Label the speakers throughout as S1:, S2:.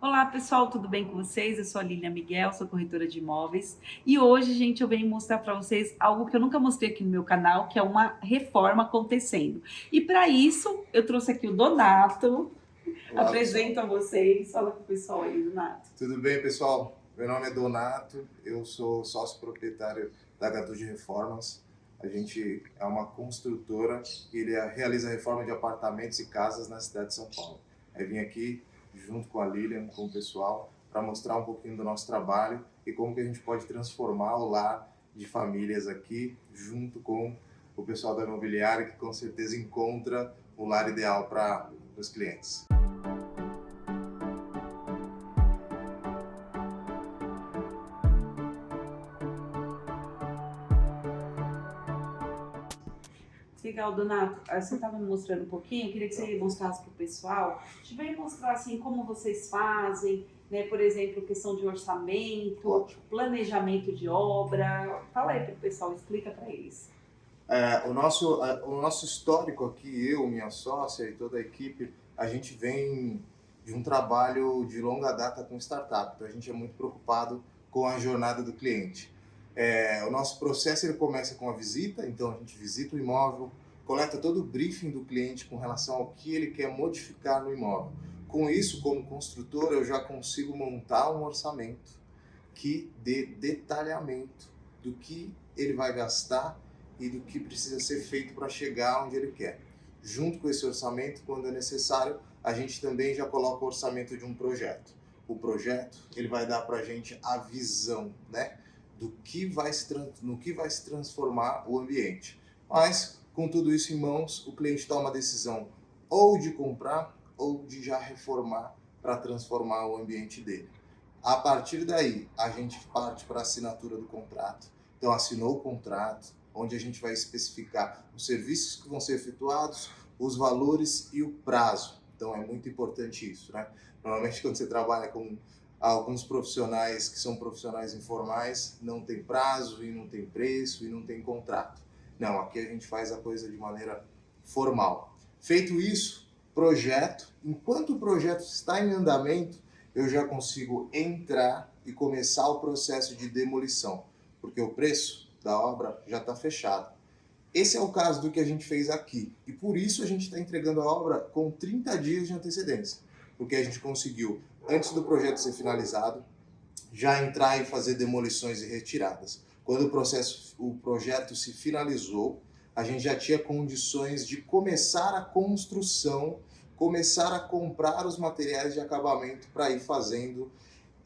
S1: Olá, pessoal, tudo bem com vocês? Eu sou a Lília Miguel, sou corretora de imóveis e hoje, gente, eu venho mostrar para vocês algo que eu nunca mostrei aqui no meu canal, que é uma reforma acontecendo. E para isso, eu trouxe aqui o Donato.
S2: Olá,
S1: Apresento
S2: pessoal.
S1: a vocês. Fala com o pessoal aí, Donato.
S2: Tudo bem, pessoal? Meu nome é Donato, eu sou sócio proprietário da Gatude Reformas. A gente é uma construtora que realiza reforma de apartamentos e casas na cidade de São Paulo. Eu vim aqui, junto com a Lilian, com o pessoal, para mostrar um pouquinho do nosso trabalho e como que a gente pode transformar o lar de famílias aqui, junto com o pessoal da imobiliária, que com certeza encontra o lar ideal para os clientes.
S1: Legal, Donato. Você estava me mostrando um pouquinho, eu queria que você mostrasse para o pessoal. A gente vai mostrar assim como vocês fazem, né? Por exemplo, questão de orçamento,
S2: Ótimo.
S1: planejamento de obra. Fala aí para o pessoal, explica para eles.
S2: O nosso histórico aqui, eu, minha sócia e toda a equipe, a gente vem de um trabalho de longa data com startup, então a gente é muito preocupado com a jornada do cliente. O nosso processo ele começa com a visita, então a gente visita o imóvel, coleta todo o briefing do cliente com relação ao que ele quer modificar no imóvel. Com isso, como construtor, eu já consigo montar um orçamento que dê detalhamento do que ele vai gastar e do que precisa ser feito para chegar onde ele quer. Junto com esse orçamento, quando é necessário, a gente também já coloca o orçamento de um projeto. O projeto ele vai dar para a gente a visão, né, no que vai se transformar o ambiente. Mas, com tudo isso em mãos, o cliente toma a decisão ou de comprar ou de já reformar para transformar o ambiente dele. A partir daí, a gente parte para a assinatura do contrato. Então, assinou o contrato, onde a gente vai especificar os serviços que vão ser efetuados, os valores e o prazo. Então, é muito importante isso, né? Normalmente, quando você trabalha com alguns profissionais que são profissionais informais, não tem prazo e não tem preço e não tem contrato. Não, aqui a gente faz a coisa de maneira formal. Feito isso, projeto. Enquanto o projeto está em andamento, eu já consigo entrar e começar o processo de demolição, porque o preço da obra já está fechado. Esse é o caso do que a gente fez aqui, e por isso a gente está entregando a obra com 30 dias de antecedência, porque a gente conseguiu, antes do projeto ser finalizado, já entrar e fazer demolições e retiradas. Quando o projeto se finalizou, a gente já tinha condições de começar a construção, começar a comprar os materiais de acabamento para ir fazendo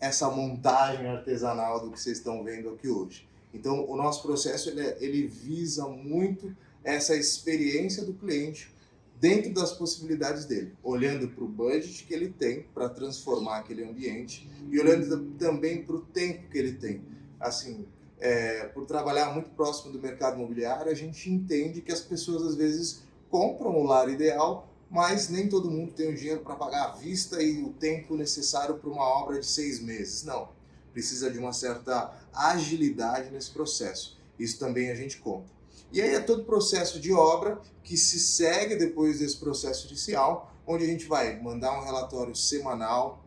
S2: essa montagem artesanal do que vocês estão vendo aqui hoje. Então, o nosso processo ele visa muito essa experiência do cliente dentro das possibilidades dele, olhando para o budget que ele tem para transformar aquele ambiente e olhando também para o tempo que ele tem. Assim, por trabalhar muito próximo do mercado imobiliário, a gente entende que as pessoas às vezes compram o lar ideal, mas nem todo mundo tem o dinheiro para pagar à vista e o tempo necessário para uma obra de 6 meses. Não, precisa de uma certa agilidade nesse processo. Isso também a gente conta. E aí é todo o processo de obra que se segue depois desse processo inicial, onde a gente vai mandar um relatório semanal,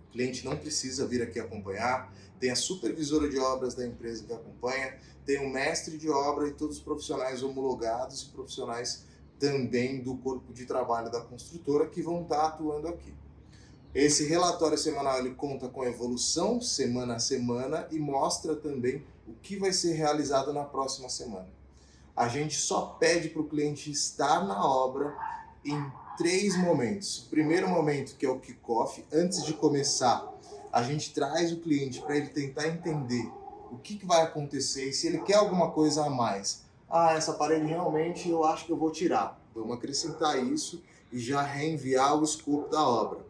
S2: o cliente não precisa vir aqui acompanhar, tem a supervisora de obras da empresa que acompanha, tem o mestre de obra e todos os profissionais homologados e profissionais também do corpo de trabalho da construtora que vão estar atuando aqui. Esse relatório semanal ele conta com a evolução semana a semana e mostra também o que vai ser realizado na próxima semana. A gente só pede para o cliente estar na obra em 3 momentos. O primeiro momento, que é o kickoff, antes de começar, a gente traz o cliente para ele tentar entender o que vai acontecer e se ele quer alguma coisa a mais. Ah, essa parede realmente eu acho que eu vou tirar. Vamos acrescentar isso e já reenviar o escopo da obra.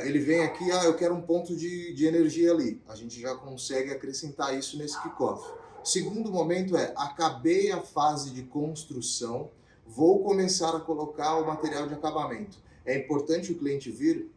S2: Ele vem aqui, eu quero um ponto de energia ali. A gente já consegue acrescentar isso nesse kickoff. Segundo momento acabei a fase de construção, vou começar a colocar o material de acabamento. É importante o cliente vir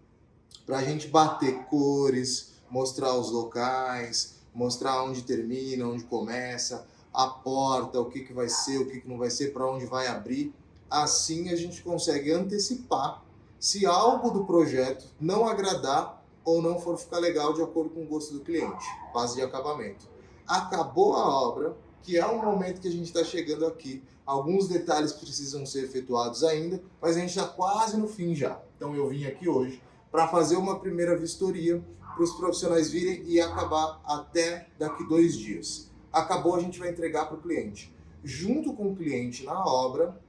S2: para a gente bater cores, mostrar os locais, mostrar onde termina, onde começa, a porta, o que vai ser, o que não vai ser, para onde vai abrir. Assim a gente consegue antecipar. Se algo do projeto não agradar, ou não for ficar legal de acordo com o gosto do cliente, fase de acabamento. Acabou a obra, que é o momento que a gente está chegando aqui. Alguns detalhes precisam ser efetuados ainda, mas a gente está quase no fim já. Então eu vim aqui hoje para fazer uma primeira vistoria para os profissionais virem e acabar até daqui 2 dias. Acabou, a gente vai entregar para o cliente. Junto com o cliente na obra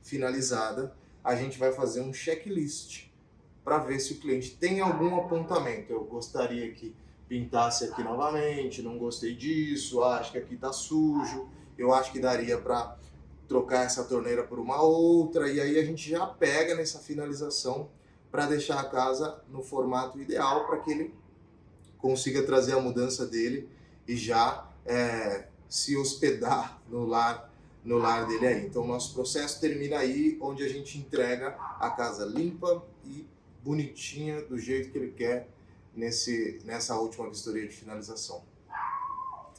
S2: finalizada, a gente vai fazer um checklist para ver se o cliente tem algum apontamento. Eu gostaria que pintasse aqui novamente, não gostei disso, acho que aqui está sujo, eu acho que daria para trocar essa torneira por uma outra, e aí a gente já pega nessa finalização para deixar a casa no formato ideal para que ele consiga trazer a mudança dele e já se hospedar no lar dele aí. Então, nosso processo termina aí, onde a gente entrega a casa limpa e bonitinha, do jeito que ele quer, nessa última vistoria de finalização.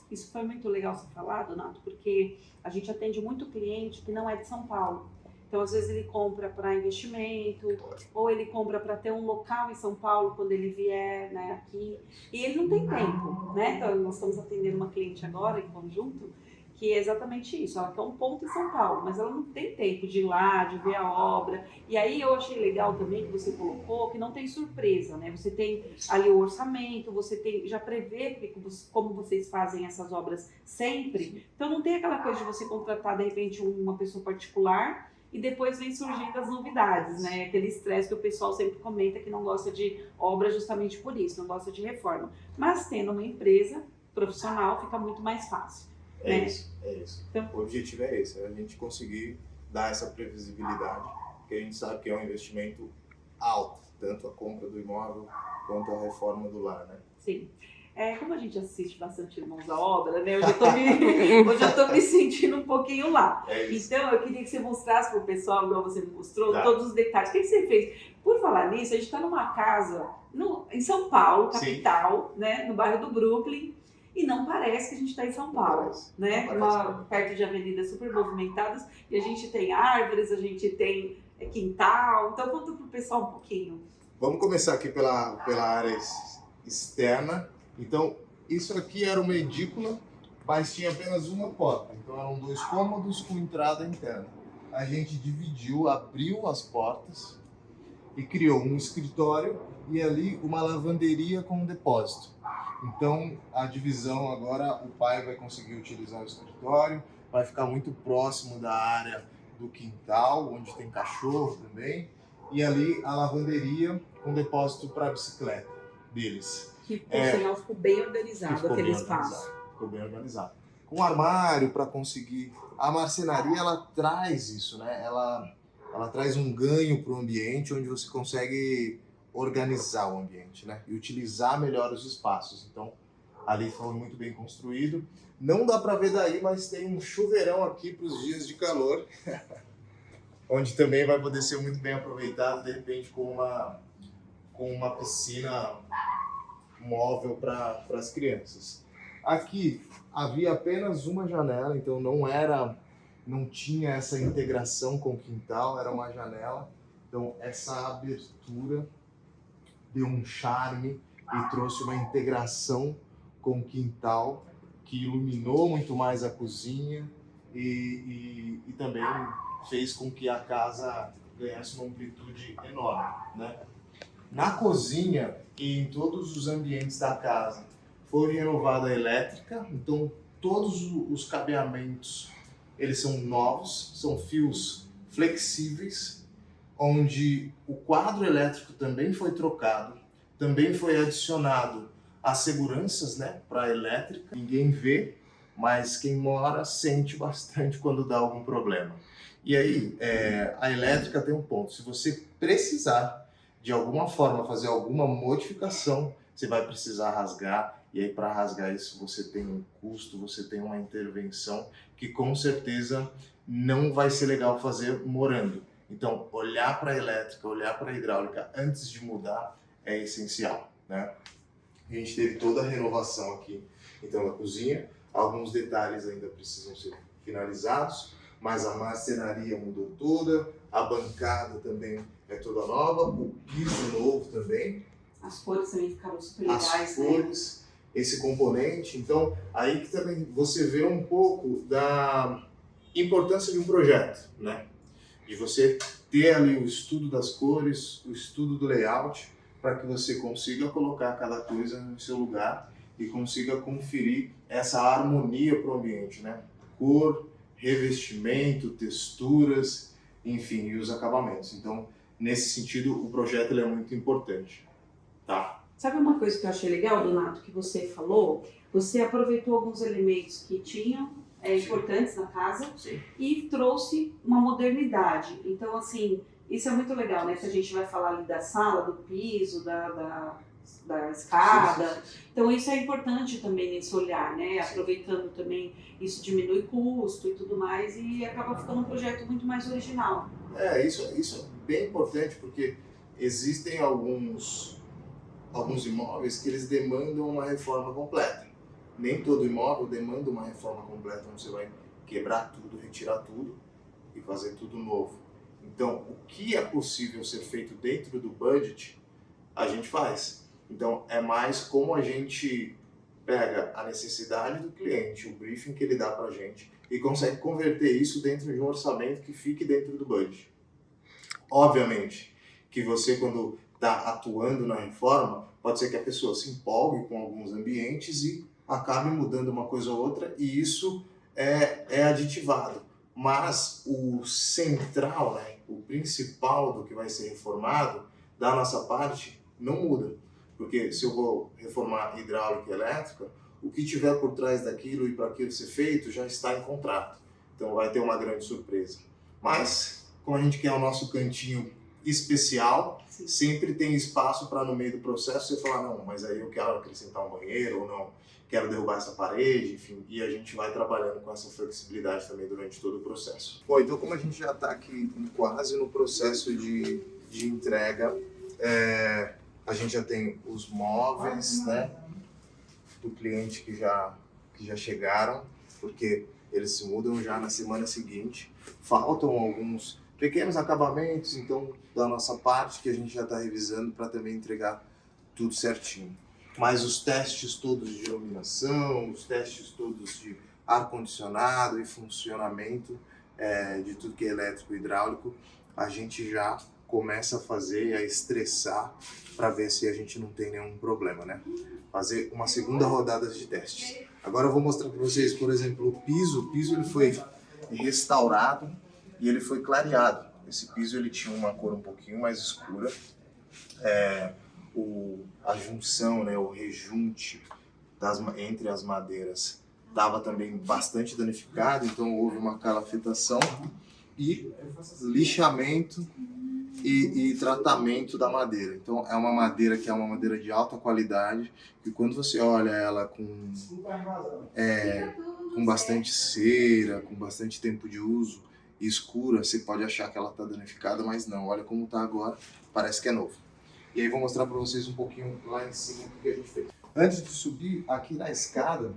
S1: Isso foi muito legal ser falado, Donato, porque a gente atende muito cliente que não é de São Paulo. Então, às vezes ele compra para investimento, ou ele compra para ter um local em São Paulo quando ele vier, né, aqui. E ele não tem tempo, né? Então, nós estamos atendendo uma cliente agora, em conjunto, que é exatamente isso. Ela quer um ponto em São Paulo, mas ela não tem tempo de ir lá, de ver a obra. E aí eu achei legal também que você colocou que não tem surpresa, né? Você tem ali o orçamento, você tem, já prevê como vocês fazem essas obras sempre. Então não tem aquela coisa de você contratar, de repente, uma pessoa particular e depois vem surgindo as novidades, né? Aquele estresse que o pessoal sempre comenta que não gosta de obra justamente por isso, não gosta de reforma. Mas tendo uma empresa profissional fica muito mais fácil.
S2: É isso. Então, o objetivo é esse, é a gente conseguir dar essa previsibilidade, porque a gente sabe que é um investimento alto, tanto a compra do imóvel quanto a reforma do lar, né?
S1: Sim. Como a gente assiste bastante Irmãos à Obra, né? Hoje eu tô me sentindo um pouquinho lá. Então, eu queria que você mostrasse para o pessoal, igual você me mostrou, todos os detalhes. O que você fez? Por falar nisso, a gente está numa casa em São Paulo, capital, né? No bairro do Brooklyn. E não parece que a gente está em São Paulo, né? Perto de avenidas super movimentadas, e a gente tem árvores, a gente tem quintal. Então, conta para o pessoal um pouquinho.
S2: Vamos começar aqui pela área externa. Então, isso aqui era uma edícula, mas tinha apenas uma porta. Então, eram 2 cômodos com entrada interna. A gente dividiu, abriu as portas e criou um escritório e ali uma lavanderia com um depósito. Então, a divisão agora, o pai vai conseguir utilizar o escritório, vai ficar muito próximo da área do quintal, onde tem cachorro também, e ali a lavanderia com depósito para bicicleta deles.
S1: Que, por sinal, ficou bem organizado aquele espaço.
S2: Ficou bem organizado. Com armário para conseguir... A marcenaria, ela traz isso, né? Ela traz um ganho para o ambiente, onde você consegue organizar o ambiente, né? E utilizar melhor os espaços. Então, ali foi muito bem construído. Não dá para ver daí, mas tem um chuveirão aqui para os dias de calor, onde também vai poder ser muito bem aproveitado, de repente, com uma piscina móvel para as crianças. Aqui havia apenas uma janela, então não tinha essa integração com o quintal, era uma janela. Então, essa abertura deu um charme e trouxe uma integração com o quintal que iluminou muito mais a cozinha e também fez com que a casa ganhasse uma amplitude enorme, né? Na cozinha e em todos os ambientes da casa foi renovada a elétrica, então todos os cabeamentos eles são novos, são fios flexíveis, onde o quadro elétrico também foi trocado, também foi adicionado as seguranças, né, para a elétrica. Ninguém vê, mas quem mora sente bastante quando dá algum problema. E aí, a elétrica tem um ponto, se você precisar de alguma forma fazer alguma modificação, você vai precisar rasgar, e aí para rasgar isso você tem um custo, você tem uma intervenção que com certeza não vai ser legal fazer morando. Então, olhar para a elétrica, olhar para a hidráulica antes de mudar é essencial, né? A gente teve toda a renovação aqui, então, da cozinha. Alguns detalhes ainda precisam ser finalizados, mas a marcenaria mudou toda, a bancada também é toda nova, o piso novo também.
S1: As cores também ficaram super
S2: as
S1: legais, né?
S2: cores, esse componente. Então, aí que também você vê um pouco da importância de um projeto, né? De você ter ali o estudo das cores, o estudo do layout, para que você consiga colocar cada coisa no seu lugar e consiga conferir essa harmonia para o ambiente, né? Cor, revestimento, texturas, enfim, e os acabamentos. Então, nesse sentido, o projeto ele é muito importante, tá?
S1: Sabe uma coisa que eu achei legal, Donato, que você falou? Você aproveitou alguns elementos que tinham importantes na casa
S2: Sim.
S1: e trouxe uma modernidade. Então, assim, isso é muito legal, né? Que a gente vai falar ali da sala, do piso, da escada.
S2: Sim.
S1: Então, isso é importante também nesse olhar, né? Aproveitando também, isso diminui custo e tudo mais e acaba ficando um projeto muito mais original.
S2: Isso é bem importante porque existem alguns imóveis que eles demandam uma reforma completa. Nem todo imóvel demanda uma reforma completa, onde você vai quebrar tudo, retirar tudo e fazer tudo novo. Então, o que é possível ser feito dentro do budget, a gente faz. Então, é mais como a gente pega a necessidade do cliente, o briefing que ele dá pra gente e consegue converter isso dentro de um orçamento que fique dentro do budget. Obviamente que você, quando está atuando na reforma, pode ser que a pessoa se empolgue com alguns ambientes e acabe mudando uma coisa ou outra, e isso é aditivado. Mas o central, né, o principal do que vai ser reformado, da nossa parte, não muda. Porque se eu vou reformar hidráulica e elétrica, o que tiver por trás daquilo e para aquilo ser feito já está em contrato. Então vai ter uma grande surpresa. Mas, como a gente quer o nosso cantinho especial,
S1: Sim.
S2: Sempre tem espaço para no meio do processo você falar, não, mas aí eu quero acrescentar um banheiro ou não, quero derrubar essa parede, enfim, e a gente vai trabalhando com essa flexibilidade também durante todo o processo. Bom, então como a gente já está aqui quase no processo de entrega, a gente já tem os móveis, né, do cliente que já chegaram, porque eles se mudam já na semana seguinte. Faltam alguns pequenos acabamentos, então, da nossa parte, que a gente já está revisando para também entregar tudo certinho. Mas os testes todos de iluminação, os testes todos de ar-condicionado e funcionamento de tudo que é elétrico e hidráulico, a gente já começa a fazer, a estressar para ver se a gente não tem nenhum problema, né? Fazer uma segunda rodada de testes. Agora eu vou mostrar para vocês, por exemplo, o piso. O piso ele foi restaurado e ele foi clareado. Esse piso ele tinha uma cor um pouquinho mais escura. A junção, né, o rejunte entre as madeiras estava também bastante danificado, então houve uma calafetação e lixamento e tratamento da madeira. Então é uma madeira que é uma madeira de alta qualidade, e quando você olha ela com bastante cera, com bastante tempo de uso, escura, você pode achar que ela está danificada, mas não, olha como está agora, parece que é novo. E aí vou mostrar para vocês um pouquinho lá em cima o que a gente fez. Antes de subir aqui na escada,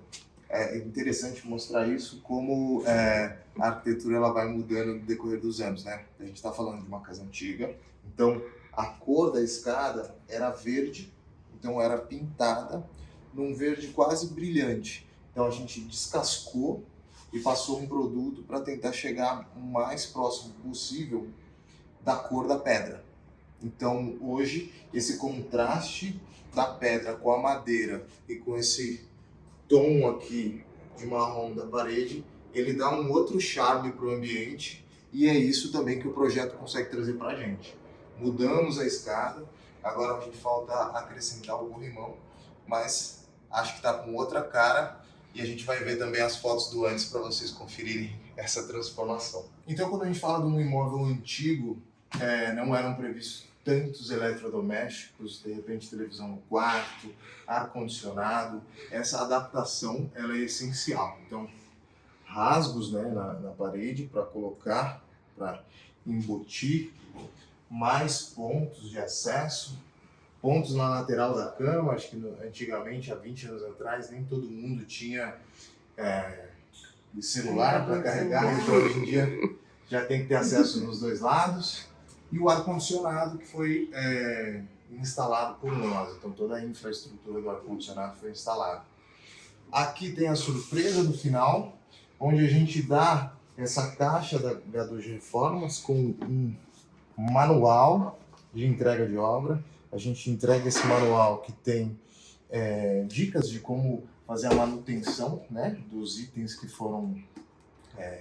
S2: é interessante mostrar isso, como a arquitetura ela vai mudando no decorrer dos anos, né? A gente está falando de uma casa antiga, então a cor da escada era verde, então era pintada num verde quase brilhante. Então a gente descascou e passou um produto para tentar chegar o mais próximo possível da cor da pedra. Então hoje esse contraste da pedra com a madeira e com esse tom aqui de marrom da parede, ele dá um outro charme para o ambiente, e é isso também que o projeto consegue trazer para a gente. Mudamos a escada, agora a gente falta acrescentar o corrimão, mas acho que está com outra cara, e a gente vai ver também as fotos do antes para vocês conferirem essa transformação. Então quando a gente fala de um imóvel antigo, não eram previstos tantos eletrodomésticos, de repente televisão no quarto, ar-condicionado. Essa adaptação ela é essencial. Então, rasgos, né, na parede para colocar, para embutir, mais pontos de acesso, pontos na lateral da cama. Acho que antigamente, há 20 anos atrás, nem todo mundo tinha celular para carregar, então hoje em dia já tem que ter acesso nos dois lados. E o ar-condicionado, que foi instalado por nós. Então toda a infraestrutura do ar-condicionado foi instalada. Aqui tem a surpresa do final, onde a gente dá essa caixa da H2 Reformas com um manual de entrega de obra. A gente entrega esse manual que tem dicas de como fazer a manutenção, né, dos itens que foram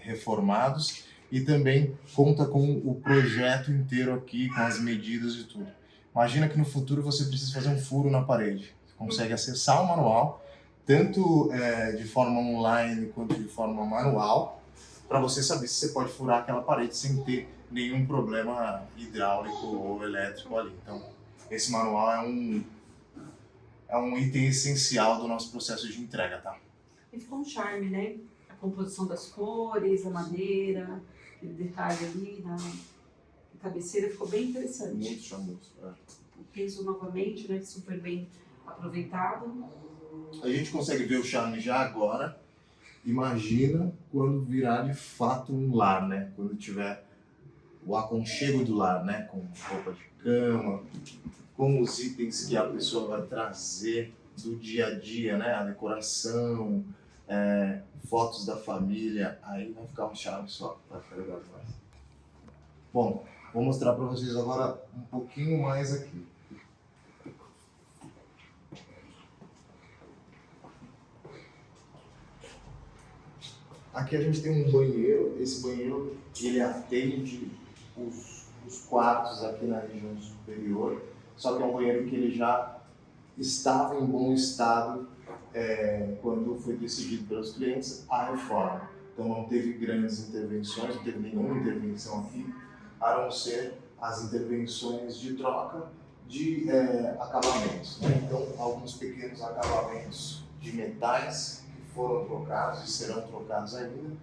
S2: reformados, e também conta com o projeto inteiro aqui, com as medidas e tudo. Imagina que no futuro você precisa fazer um furo na parede. Você consegue acessar o manual, tanto de forma online quanto de forma manual, para você saber se você pode furar aquela parede sem ter nenhum problema hidráulico ou elétrico ali. Então, esse manual é um item essencial do nosso processo de entrega, tá?
S1: E ficou um charme, né? A composição das cores, a madeira, aquele detalhe ali na cabeceira ficou bem interessante.
S2: Muito charmoso.
S1: O piso novamente, né? Super bem aproveitado.
S2: A gente consegue ver o charme já agora. Imagina quando virar de fato um lar, né? Quando tiver o aconchego do lar, né? Com roupa de cama, com os itens que a pessoa vai trazer do dia a dia, né? A decoração, fotos da família, aí vai ficar um charme só, vai ficar legal demais. Bom, vou mostrar para vocês agora um pouquinho mais aqui. Aqui a gente tem um banheiro. Esse banheiro ele atende os quartos aqui na região superior, só que é um banheiro que ele já estava em bom estado quando foi decidido pelos clientes a reforma. Então não teve grandes intervenções, não teve nenhuma intervenção aqui, a não ser as intervenções de troca de acabamentos, né? Então alguns pequenos acabamentos de metais foram trocados e serão trocados ainda.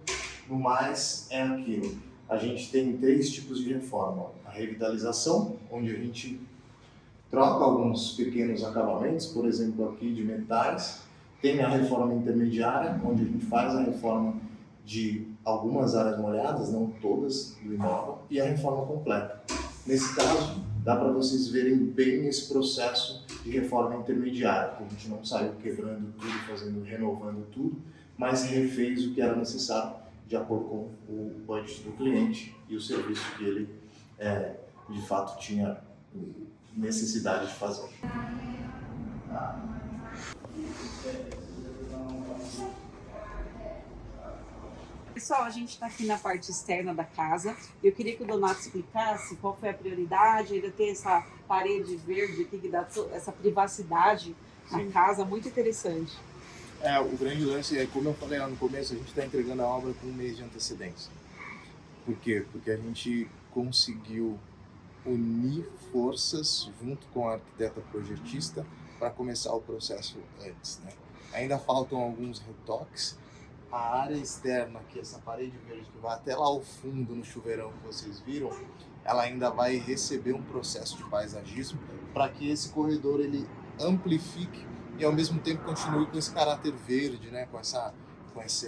S2: No mais, é aquilo. A gente tem 3 tipos de reforma. A revitalização, onde a gente troca alguns pequenos acabamentos, por exemplo, aqui de metais. Tem a reforma intermediária, onde a gente faz a reforma de algumas áreas molhadas, não todas, do imóvel, e a reforma completa. Nesse caso, dá para vocês verem bem esse processo de reforma intermediária, que a gente não saiu quebrando tudo, renovando tudo, mas refez o que era necessário de acordo com o budget do cliente e o serviço que ele de fato tinha necessidade de fazer.
S1: Pessoal, a gente está aqui na parte externa da casa. Eu queria que o Donato explicasse qual foi a prioridade. Ainda tem essa parede verde aqui que dá essa privacidade na casa, muito interessante.
S2: O grande lance é, como eu falei lá no começo, a gente está entregando a obra com 1 mês de antecedência. Por quê? Porque a gente conseguiu unir forças junto com a arquiteta projetista para começar o processo antes, né? Ainda faltam alguns retoques. A área externa, que é essa parede verde que vai até lá ao fundo no chuveirão que vocês viram, ela ainda vai receber um processo de paisagismo para que esse corredor ele amplifique e ao mesmo tempo continue com esse caráter verde, né? com esse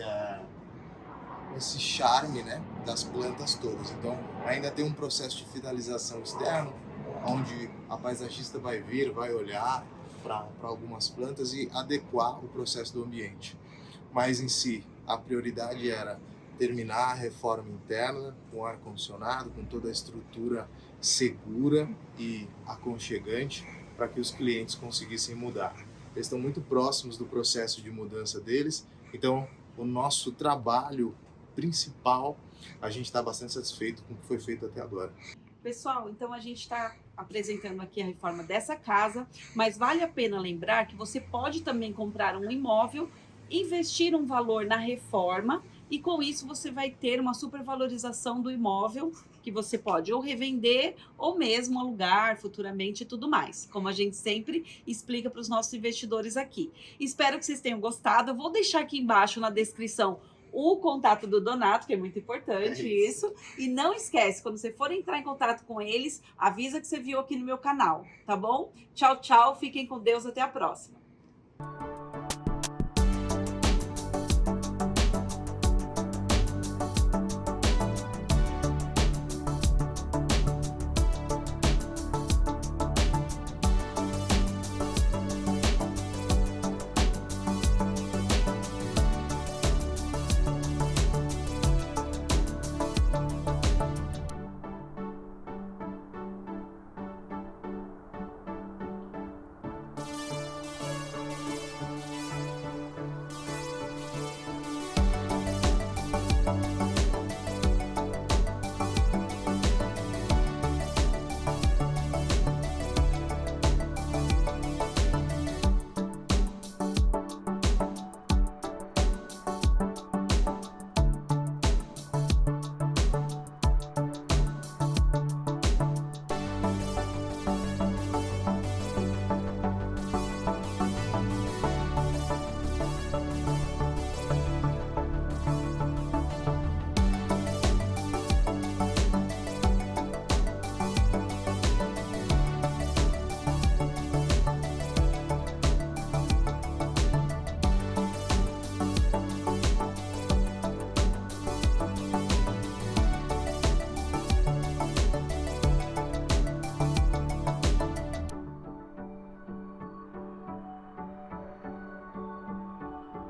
S2: charme, né? Das plantas todas. Então ainda tem um processo de finalização externo, onde a paisagista vai vir, vai olhar para algumas plantas e adequar o processo do ambiente. Mas em si, a prioridade era terminar a reforma interna com ar-condicionado, com toda a estrutura segura e aconchegante para que os clientes conseguissem mudar. Eles estão muito próximos do processo de mudança deles, então o nosso trabalho principal, a gente está bastante satisfeito com o que foi feito até agora.
S1: Pessoal, então a gente está apresentando aqui a reforma dessa casa, mas vale a pena lembrar que você pode também comprar um imóvel, investir um valor na reforma e com isso você vai ter uma supervalorização do imóvel que você pode ou revender ou mesmo alugar futuramente e tudo mais, como a gente sempre explica para os nossos investidores aqui. Espero que vocês tenham gostado. Eu vou deixar aqui embaixo na descrição o contato do Donato, que é muito importante isso. E não esquece, quando você for entrar em contato com eles, avisa que você viu aqui no meu canal, tá bom? Tchau, tchau, fiquem com Deus, até a próxima.